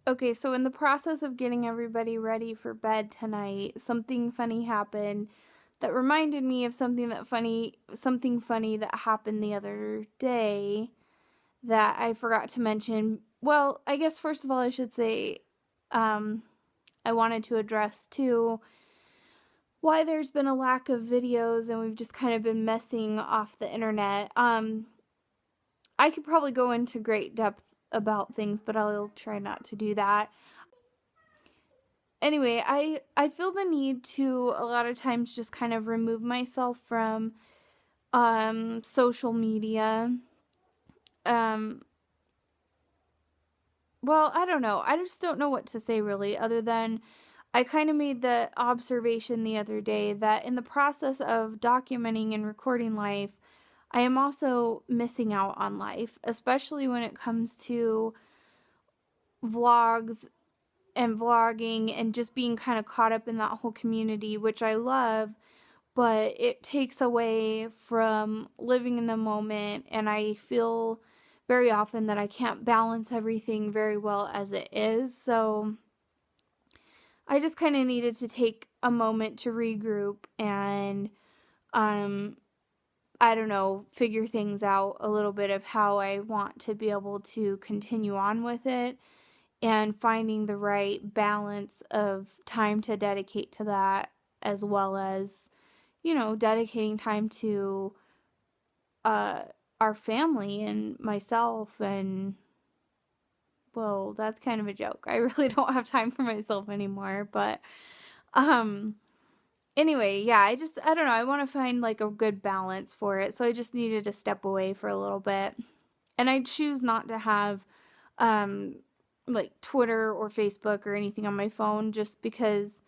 Okay, so in the process of getting everybody ready for bed tonight, something funny happened that reminded me of something funny that happened the other day that I forgot to mention. Well, I guess first of all I should say um I wanted to address too why there's been a lack of videos and we've just kind of been messing off the internet. I could probably go into great depth about things, but I'll try not to do that. Anyway, I feel the need to a lot of times just kind of remove myself from social media. Um well, I don't know. I just don't know what to say really other than I kind of made the observation the other day that in the process of documenting and recording life, I am also missing out on life, especially when it comes to vlogs and vlogging and just being kind of caught up in that whole community, which I love, but it takes away from living in the moment, and I feel very often that I can't balance everything very well as it is. So I just kind of needed to take a moment to regroup and um I don't know, figure things out a little bit of how I want to be able to continue on with it and finding the right balance of time to dedicate to that as well as, dedicating time to uh our family and myself and well, that's kind of a joke. I really don't have time for myself anymore, but um anyway, yeah, I don't know, I want to find like a good balance for it. So I just needed to step away for a little bit. And I choose not to have um like Twitter or Facebook or anything on my phone just because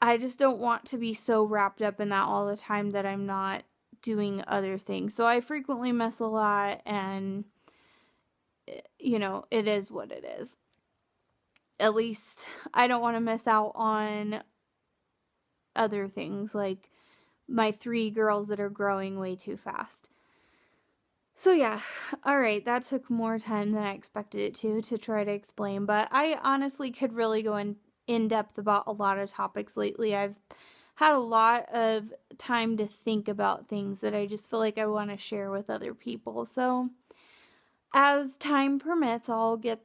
I just don't want to be so wrapped up in that all the time that I'm not doing other things. So I frequently miss a lot and it is what it is. At least I don't want to miss out on other things like my 3 girls that are growing way too fast. So yeah, all right, that took more time than I expected it to try to explain, but I honestly could really go in depth about a lot of topics lately. I've had a lot of time to think about things that I just feel like I want to share with other people. So, as time permits, I'll get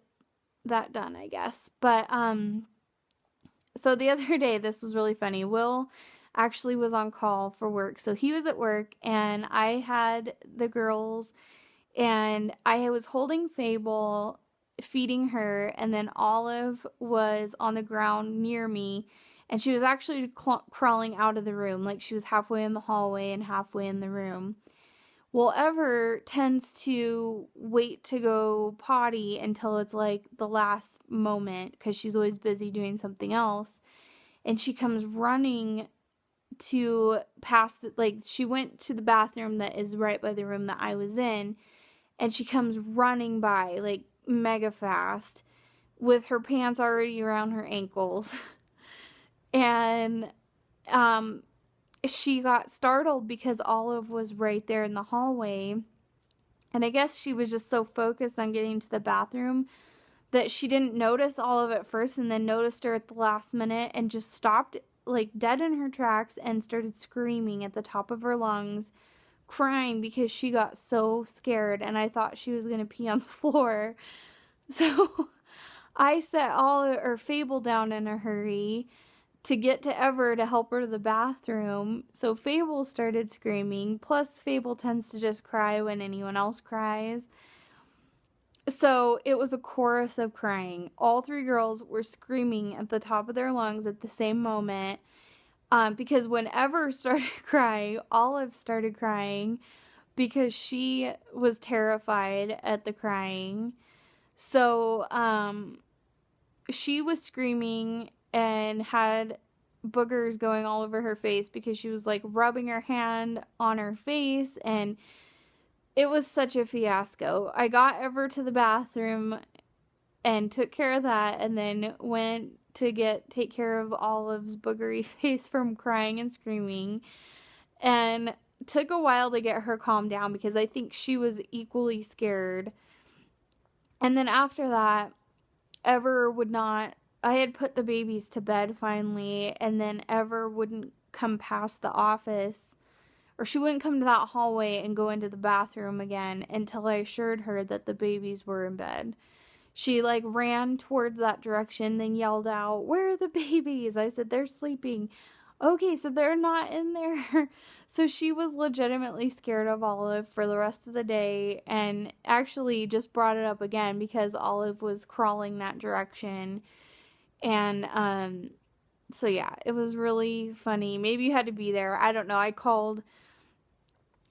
that done, I guess. But so the other day this was really funny. Will actually was on call for work. So he was at work and I had the girls and I was holding Fable, feeding her, and then Olive was on the ground near me, and she was actually crawling out of the room, like she was halfway in the hallway and halfway in the room. Well, Ever tends to wait to go potty until it's like the last moment because she's always busy doing something else, and she comes running to pass like she went to the bathroom that is right by the room that I was in, and she comes running by like mega fast with her pants already around her ankles. And um she got startled because Olive was right there in the hallway. And I guess she was just so focused on getting to the bathroom that she didn't notice Olive at first and then noticed her at the last minute and just stopped like dead in her tracks and started screaming at the top of her lungs, crying because she got so scared and I thought she was going to pee on the floor. So I set Fable down in a hurry to get to Ever to help her to the bathroom. So Fable started screaming. Plus, Fable tends to just cry when anyone else cries. So it was a chorus of crying. All 3 girls were screaming at the top of their lungs at the same moment. Because whenever started crying, Olive started crying because she was terrified at the crying. So she was screaming and had boogers going all over her face because she was like rubbing her hand on her face, and it was such a fiasco. I got Ever to the bathroom and took care of that, and then went to take care of Olive's boogery face from crying and screaming, and took a while to get her calmed down because I think she was equally scared. And then after that, Ever would not, I had put the babies to bed finally, and then Ever wouldn't come past the office, or she wouldn't come to that hallway and go into the bathroom again until I assured her that the babies were in bed. She like ran towards that direction, then yelled out, "Where are the babies?" I said, "They're sleeping." Okay, so they're not in there. So she was legitimately scared of Olive for the rest of the day, and actually just brought it up again because Olive was crawling that direction. And so yeah, it was really funny. Maybe you had to be there. I don't know. I called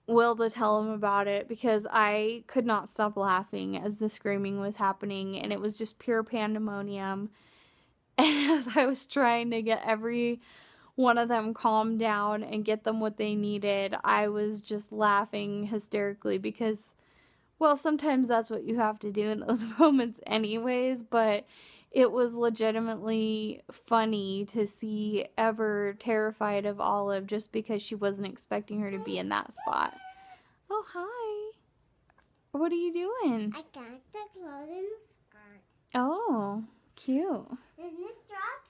Will to tell him about it because I could not stop laughing as the screaming was happening, and it was just pure pandemonium. And as I was trying to get every one of them calmed down and get them what they needed, I was just laughing hysterically because, well, sometimes that's what you have to do in those moments anyways, but it was legitimately funny to see Ever terrified of Olive just because she wasn't expecting her to be in that spot. Oh, hi. What are you doing? I got the clothes in the skirt. Oh, cute. And this drop